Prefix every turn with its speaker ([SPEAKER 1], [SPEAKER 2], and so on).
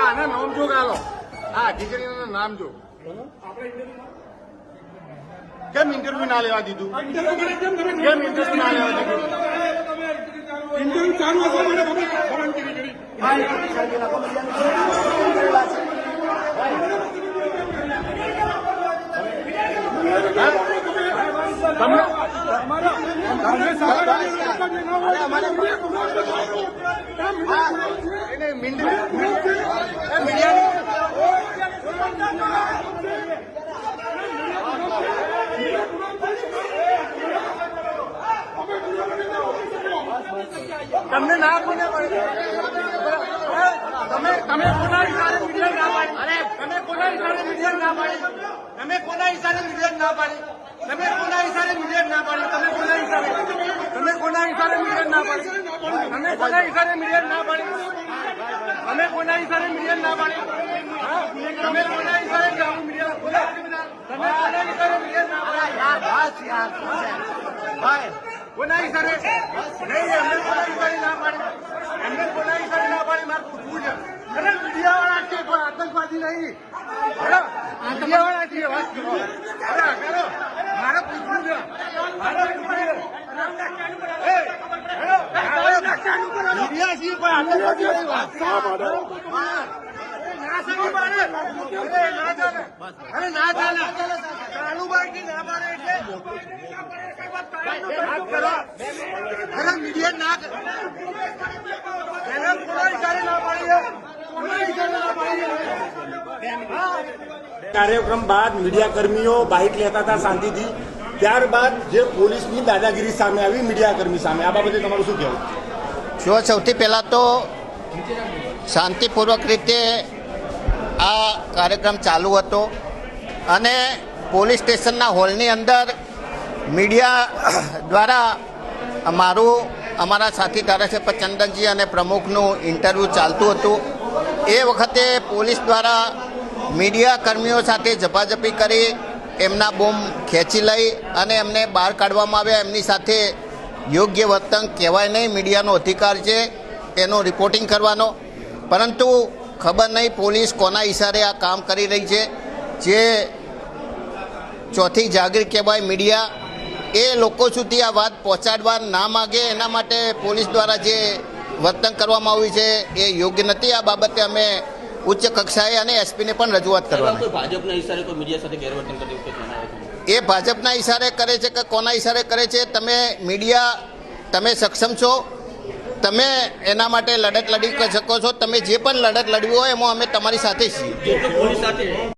[SPEAKER 1] આના નામ જો ગાલો આ અધિકારીના નામ જો કેમ ઇન્ટરવ્યુ ના લેવા દીધું કેમ ઇન્ટરવ્યુ ના લેવા દીધું ઇન્ટરવ્યુ ચાલુ હતો મને તમને ના કોને તમે કોના ઈશારે મીડિયા ના પાડી? અરે તમે કોના ઈશારે મીડિયા ના પાડી? તમે કોના ઈશારે મીડિયા ના પાડી? તમે કોના ઈશારે મીડિયા ના પાડી? તમે કોના ઈશારે મીડિયા ના પાડી? તમે કોના ઈશારે મીડિયા ના પાડી? તમે કોના ઈશારે મીડિયા ના પાડી? તમે કોના ઈશારે મીડિયા તમે કોના ઈશારે મીડિયા ના પાડી? ભાઈ કોના ઈશારે નહીં એમને કોના ઈશારે ના પાડી? એમને કોના ઈશારે ના પાડી? મારે પૂછવું છે. અરે મીડિયા વાળા છે કોઈ આતંકવાદી નહીં. મીડિયા વાળા છે વાત કરો. મારે પૂછવું છે. મીડિયા છે કોઈ આતંકવાદી નહીં વાત. ના સમજી પાડે. ના ચાલે. અરે ના ચાલે. કાલુબાઈ ના પાડે એટલે મીડિયા ના
[SPEAKER 2] કાર્યક્રમ બાદ મીડિયા કર્મીઓ બાઇક લેતા હતા શાંતિથી, ત્યારબાદ જે પોલીસની દાદાગીરી સામે આવી મીડિયા કર્મી સામે, આ બાબતે તમારું શું કહેવું?
[SPEAKER 3] જો સૌથી પહેલાં તો શાંતિપૂર્વક રીતે આ કાર્યક્રમ ચાલુ હતો અને પોલીસ સ્ટેશનના હોલની અંદર મીડિયા દ્વારા અમારા સાથી ધારાસભ્ય ચંદનજી અને પ્રમુખનું ઇન્ટરવ્યૂ ચાલતું હતું. એ વખતે પોલીસ દ્વારા મીડિયા કર્મીઓ સાથે ઝપાઝપી કરી એમના બૂમ ખેંચી લઈ અને એમને બહાર કાઢવામાં આવ્યા. એમની સાથે યોગ્ય વર્તન કહેવાય નહીં, મીડિયાનો અધિકાર છે એનું રિપોર્ટિંગ કરવાનો. પરંતુ ખબર નહીં પોલીસ કોના ઈશારે આ કામ કરી રહી છે. જે ચોથી જાગીર કહેવાય મીડિયા, એ લોકો સુધી આ વાત પહોંચાડવા ના માગે એના માટે પોલીસ દ્વારા જે વર્તન કરવામાં આવ્યું છે એ યોગ્ય નથી. આ બાબતે અમે ઉચ્ચ કક્ષાએ અને એસપીને પણ રજૂઆત કરવાની.
[SPEAKER 4] ભાજપના ઈશારે કોઈ મીડિયા સાથે ગેરવર્તન કર્યું
[SPEAKER 3] એ ભાજપના ઈશારે કરે છે કે કોના ઈશારે કરે છે? તમે મીડિયા તમે સક્ષમ છો, તમે એના માટે લડત લડી શકો છો. તમે જે પણ લડત લડવી હોય એમાં અમે તમારી સાથે છીએ.